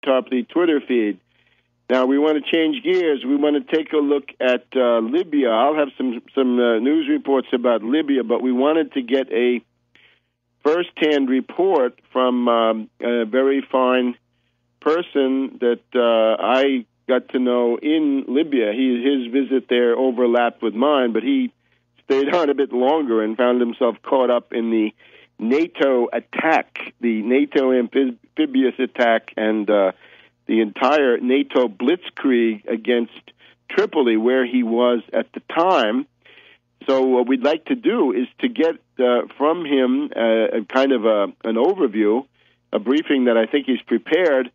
Tarpley Twitter feed. Now, we want to change gears. We want to take a look at Libya. I'll have some news reports about Libya, but we wanted to get a first-hand report from a very fine person that I got to know in Libya. His visit there overlapped with mine, but he stayed on a bit longer and found himself caught up in the NATO attack, the NATO amphibious attack, and the entire NATO blitzkrieg against Tripoli, where he was at the time. So what we'd like to do is to get from him a kind of an overview, a briefing that I think he's prepared,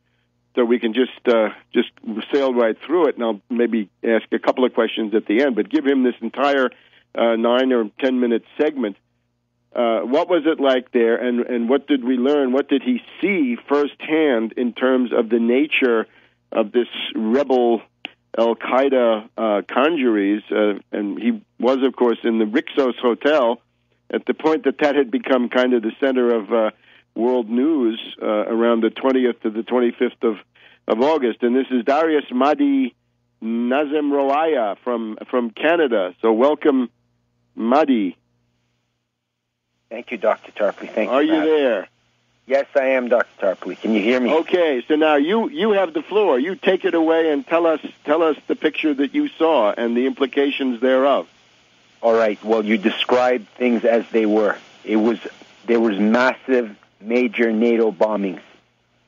so we can just sail right through it, and I'll maybe ask a couple of questions at the end, but give him this entire 9 or 10 minute segment. What was it like there, and what did we learn? What did he see firsthand in terms of the nature of this rebel Al-Qaeda congeries? And he was, of course, in the Rixos Hotel at the point that had become kind of the center of world news around the 20th to the 25th of August. And this is Darius Mahdi Nazemroaya from Canada. So welcome, Mahdi. Thank you, Dr. Tarpley. Thank you. Are you there? Yes, I am, Dr. Tarpley. Can you hear me? Okay, so now you have the floor. You take it away and tell us the picture that you saw and the implications thereof. All right. Well, you described things as they were. There was massive, major NATO bombings,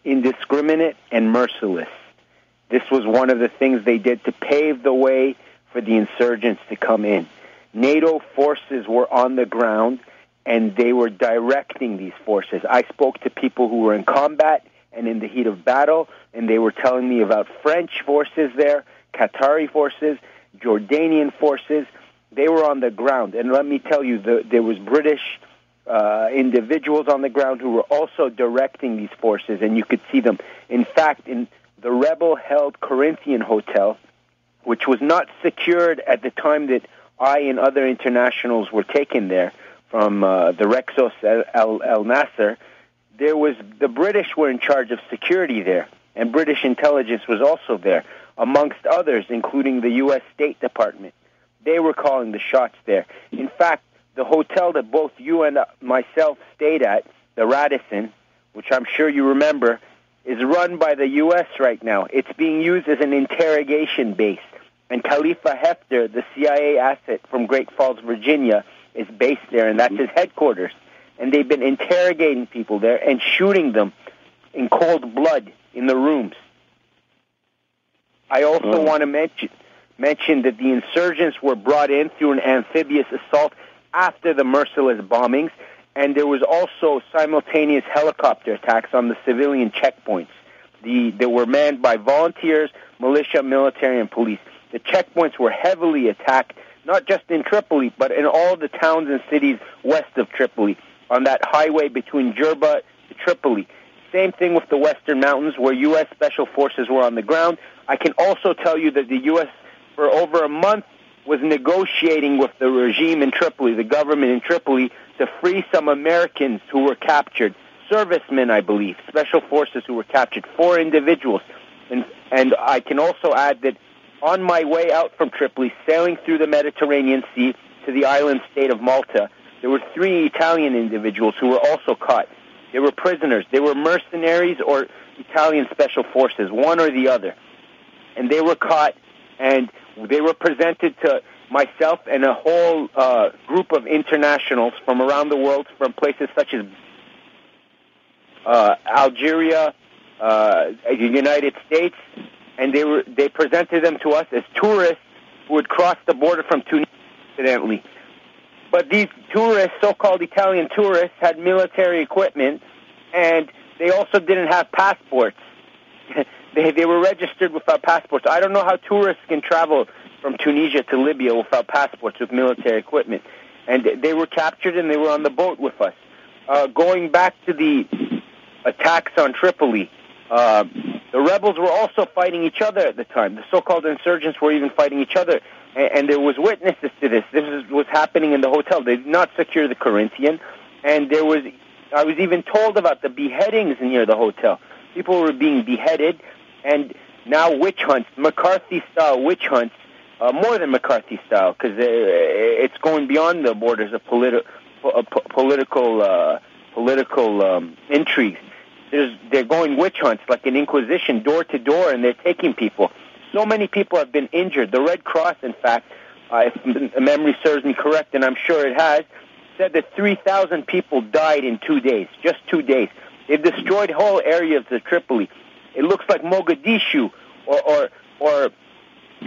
indiscriminate and merciless. This was one of the things they did to pave the way for the insurgents to come in. NATO forces were on the ground, and they were directing these forces. I spoke to people who were in combat and in the heat of battle, and they were telling me about French forces there, Qatari forces, Jordanian forces. They were on the ground. And let me tell you, there was British individuals on the ground who were also directing these forces, and you could see them. In fact, in the rebel-held Corinthian Hotel, which was not secured at the time that I and other internationals were taken there, from the Rexos El Nasser, the British were in charge of security there, and British intelligence was also there, amongst others, including the U.S. State Department. They were calling the shots there. In fact, the hotel that both you and myself stayed at, the Radisson, which I'm sure you remember, is run by the U.S. right now. It's being used as an interrogation base, and Khalifa Haftar, the CIA asset from Great Falls, Virginia, is based there, and that's his headquarters. And they've been interrogating people there and shooting them in cold blood in the rooms. I also want to mention that the insurgents were brought in through an amphibious assault after the merciless bombings, and there was also simultaneous helicopter attacks on the civilian checkpoints. They were manned by volunteers, militia, military, and police. The checkpoints were heavily attacked, not just in Tripoli, but in all the towns and cities west of Tripoli, on that highway between Jerba to Tripoli. Same thing with the Western Mountains, where U.S. Special Forces were on the ground. I can also tell you that the U.S., for over a month, was negotiating with the regime in Tripoli, the government in Tripoli, to free some Americans who were captured, servicemen, I believe, Special Forces who were captured, 4 individuals. And I can also add that on my way out from Tripoli, sailing through the Mediterranean Sea to the island state of Malta, there were 3 Italian individuals who were also caught. They were prisoners. They were mercenaries or Italian special forces, one or the other. And they were caught, and they were presented to myself and a whole group of internationals from around the world, from places such as Algeria, the United States, and they presented them to us as tourists who had crossed the border from Tunisia, incidentally. But these tourists, so-called Italian tourists, had military equipment, and they also didn't have passports. They were registered without passports. I don't know how tourists can travel from Tunisia to Libya without passports with military equipment. And they were captured, and they were on the boat with us. Going back to the attacks on Tripoli, the rebels were also fighting each other at the time. The so-called insurgents were even fighting each other. And there was witnesses to this. This was happening in the hotel. They did not secure the Corinthian. And I was even told about the beheadings near the hotel. People were being beheaded, and now witch hunts, McCarthy-style witch hunts, more than McCarthy-style, because it's going beyond the borders of political intrigues. They're going witch hunts like an inquisition, door to door, and they're taking people. So many people have been injured. The Red Cross, in fact, if memory serves me correct, and I'm sure it has, said that 3,000 people died in 2 days, just 2 days. They've destroyed whole areas of Tripoli. It looks like Mogadishu or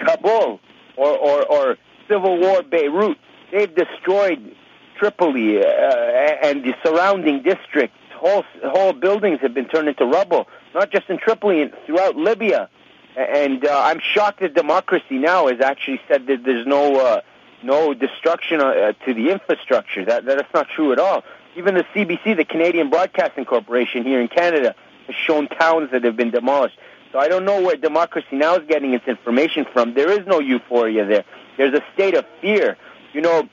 Kabul or Civil War Beirut. They've destroyed Tripoli and the surrounding districts. Whole buildings have been turned into rubble, not just in Tripoli, and throughout Libya. And I'm shocked that democracy now has actually said that there's no destruction to the infrastructure. That's not true at all. Even the CBC, the Canadian Broadcasting Corporation here in Canada, has shown towns that have been demolished. So I don't know where Democracy Now! Is getting its information from. There is no euphoria there. There's a state of fear. You know,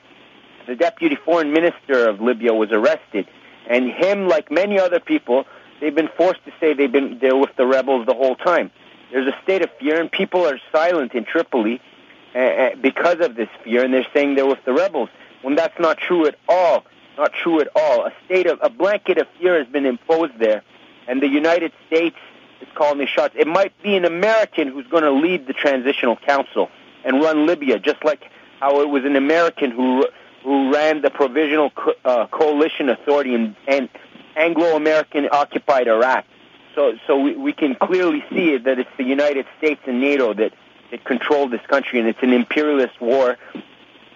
the deputy foreign minister of Libya was arrested, and him, like many other people, they've been forced to say they're with the rebels the whole time. There's a state of fear, and people are silent in Tripoli because of this fear, and they're saying they're with the rebels, when that's not true at all. Not true at all. A blanket of fear has been imposed there, and the United States is calling the shots. It might be an American who's going to lead the Transitional Council and run Libya, just like how it was an American who ran the Provisional Coalition Authority and Anglo-American occupied Iraq. So we can clearly see that it's the United States and NATO that control this country, and it's an imperialist war.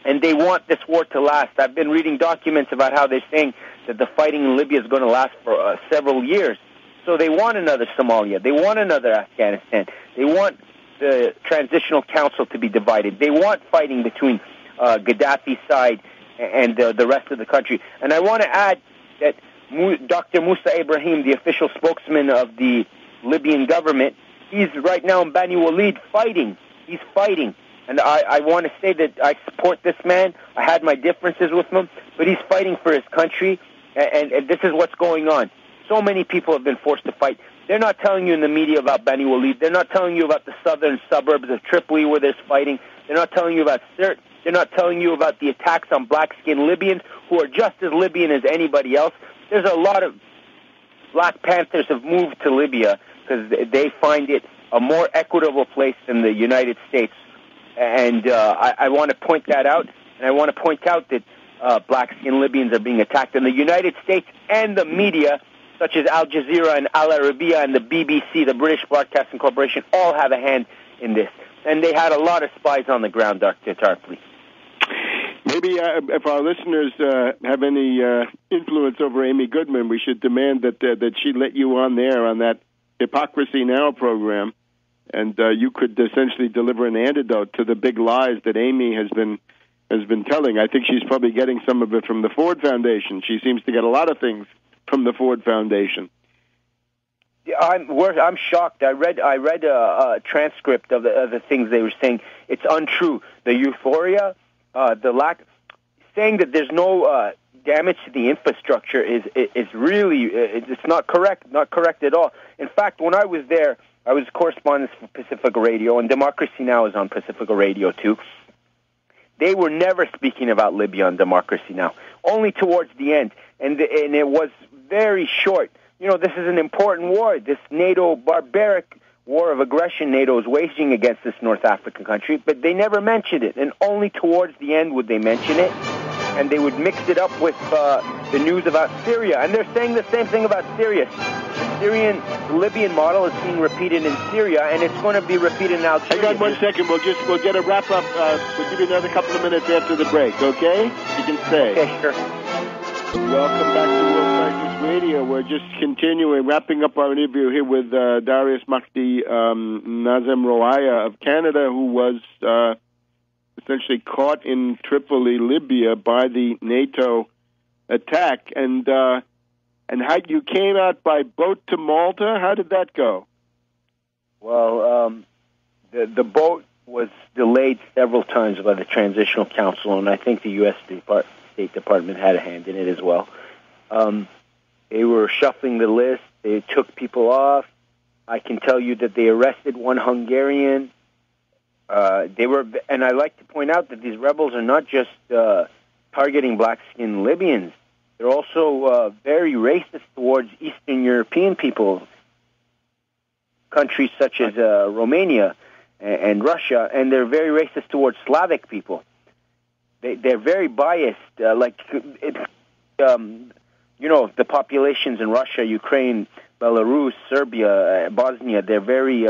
And they want this war to last. I've been reading documents about how they're saying that the fighting in Libya is going to last for several years. So they want another Somalia. They want another Afghanistan. They want the Transitional Council to be divided. They want fighting between Gaddafi's side and the rest of the country. And I want to add that Dr. Musa Ibrahim, the official spokesman of the Libyan government, he's right now in Bani Walid fighting. He's fighting. And I want to say that I support this man. I had my differences with him, but he's fighting for his country, and this is what's going on. So many people have been forced to fight. They're not telling you in the media about Bani Walid. They're not telling you about the southern suburbs of Tripoli where there's fighting. They're not telling you about Sirte. They're not telling you about the attacks on black-skinned Libyans who are just as Libyan as anybody else. There's a lot of Black Panthers have moved to Libya because they find it a more equitable place than the United States. And I want to point that out, and I want to point out that black-skinned Libyans are being attacked. And the United States and the media, such as Al Jazeera and Al Arabiya and the BBC, the British Broadcasting Corporation, all have a hand in this. And they had a lot of spies on the ground, Dr. Tarpley. Maybe if our listeners have any influence over Amy Goodman, we should demand that she let you on there on that Hypocrisy Now program. And you could essentially deliver an antidote to the big lies that Amy has been telling. I think she's probably getting some of it from the Ford Foundation. She seems to get a lot of things from the Ford Foundation. Yeah, I'm shocked. I read a transcript of the things they were saying. It's untrue. The euphoria, the lack, saying that there's no damage to the infrastructure is really it's not correct. Not correct at all. In fact, when I was there, I was correspondent for Pacifica Radio, and Democracy Now! Is on Pacifica Radio, too. They were never speaking about Libya on Democracy Now!, only towards the end, and it was very short. You know, this is an important war, this NATO barbaric war of aggression NATO is waging against this North African country, but they never mentioned it, and only towards the end would they mention it, and they would mix it up with the news about Syria, and they're saying the same thing about Syria. The Libyan model is being repeated in Syria, and it's going to be repeated in Algeria. Hang on 1 second. We'll get a wrap up. We'll give you another couple of minutes after the break. Okay? You can stay. Okay, sure. Welcome back to World Crisis Radio. We're just continuing, wrapping up our interview here with Darius Mahdi Nazemroaya of Canada, who was essentially caught in Tripoli, Libya, by the NATO attack, and how you came out by boat to Malta. How did that go? Well, the boat was delayed several times by the Transitional Council, and I think the U.S. State Department had a hand in it as well. They were shuffling the list. They took people off. I can tell you that they arrested one Hungarian. And I like to point out that these rebels are not just targeting black-skinned Libyans. They're also very racist towards Eastern European people, countries such as Romania and Russia, and they're very racist towards Slavic people. They're very biased. The populations in Russia, Ukraine, Belarus, Serbia, Bosnia, they're very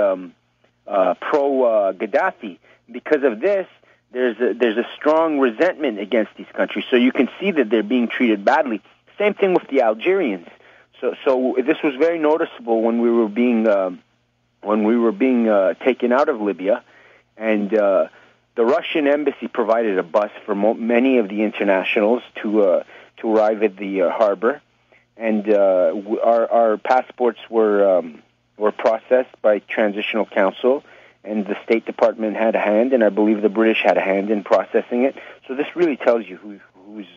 pro-Gaddafi. Because of this, there's a strong resentment against these countries. So you can see that they're being treated badly. Same thing with the Algerians. So this was very noticeable when we were being taken out of Libya, and the Russian embassy provided a bus for many of the internationals to arrive at the harbor, and our passports were processed by Transitional Council, and the State Department had a hand, and I believe the British had a hand in processing it. So this really tells you who's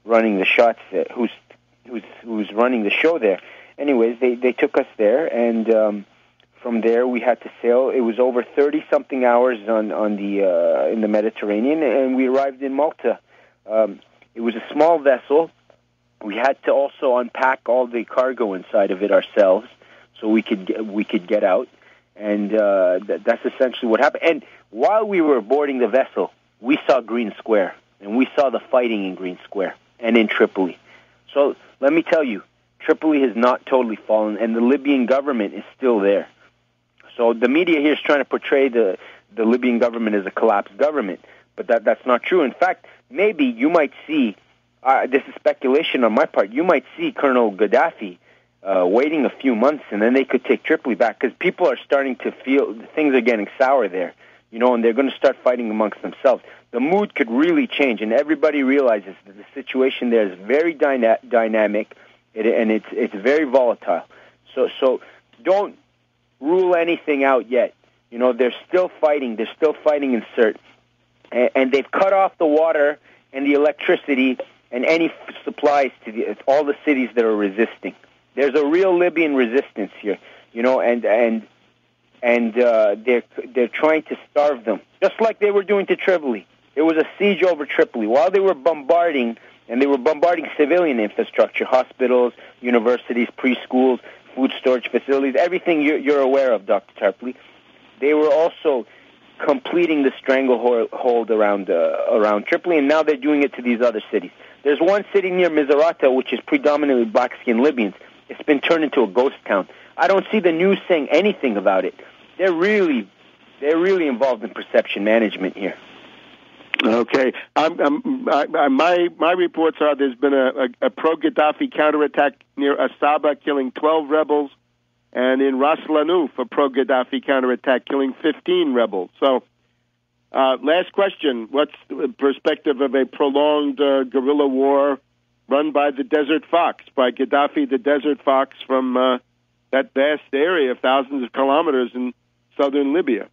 running the shots, who's running the show there. Anyways, they took us there, and from there we had to sail. It was over 30-something hours on the in the Mediterranean, and we arrived in Malta. It was a small vessel. We had to also unpack all the cargo inside of it ourselves, so we could get out. And that's essentially what happened. And while we were boarding the vessel, we saw Green Square, and we saw the fighting in Green Square and in Tripoli. So let me tell you, Tripoli has not totally fallen, and the Libyan government is still there. So the media here is trying to portray the Libyan government as a collapsed government, but that's not true. In fact, maybe you might see, this is speculation on my part, you might see Colonel Gaddafi waiting a few months, and then they could take Tripoli back, because people are starting to feel things are getting sour there, and they're going to start fighting amongst themselves. The mood could really change, and everybody realizes that the situation there is very dynamic, and it's very volatile. So don't rule anything out yet. They're still fighting. They're still fighting in Sirte, and they've cut off the water and the electricity and any supplies to all the cities that are resisting. There's a real Libyan resistance here, and they're trying to starve them, just like they were doing to Tripoli. It was a siege over Tripoli. While they were bombarding, and they were bombarding civilian infrastructure, hospitals, universities, preschools, food storage facilities, everything you're aware of, Dr. Tarpley. They were also completing the stranglehold around Tripoli, and now they're doing it to these other cities. There's one city near Misrata, which is predominantly black-skinned Libyans. It's been turned into a ghost town. I don't see the news saying anything about it. They're really involved in perception management here. Okay. My reports are there's been a pro-Gaddafi counterattack near Asaba, killing 12 rebels, and in Ras Lanuf, a pro-Gaddafi counterattack, killing 15 rebels. So, last question. What's the perspective of a prolonged guerrilla war run by the Desert Fox, by Gaddafi, the Desert Fox, from that vast area of thousands of kilometers in southern Libya?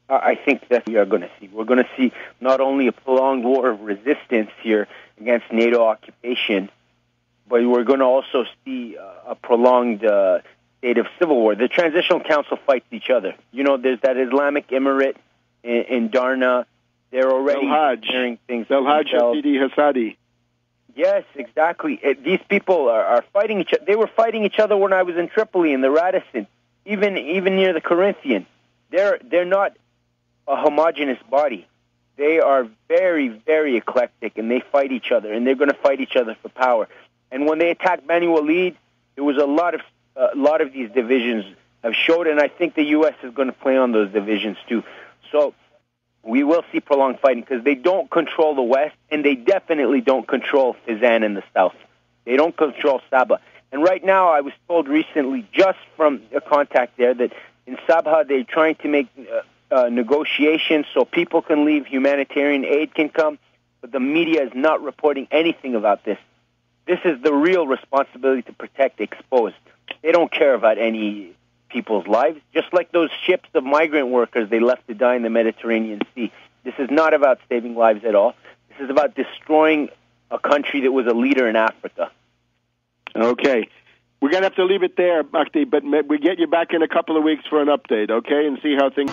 I think that we are going to see. We're going to see not only a prolonged war of resistance here against NATO occupation, but we're going to also see a prolonged state of civil war. The Transitional Council fights each other. There's that Islamic Emirate in Darna. They're already hearing things. Belhaj Hasidi Hassadi. Yes, exactly. These people are fighting each other. They were fighting each other when I was in Tripoli in the Radisson, even near the Corinthian. They're not a homogeneous body. They are very, very eclectic, and they fight each other, and they're going to fight each other for power. And when they attacked Bani Walid, there was a lot of these divisions have showed, and I think the U.S. is going to play on those divisions too. So we will see prolonged fighting because they don't control the West, and they definitely don't control Fezzan in the South. They don't control Sabha. And right now, I was told recently, just from a contact there, that in Sabha they're trying to make negotiations so people can leave, humanitarian aid can come, but the media is not reporting anything about this. This is the real responsibility to protect exposed. They don't care about any people's lives, just like those ships of migrant workers they left to die in the Mediterranean Sea. This is not about saving lives at all. This is about destroying a country that was a leader in Africa. Okay. We're going to have to leave it there, Mahdi, but we get you back in a couple of weeks for an update, okay, and see how things...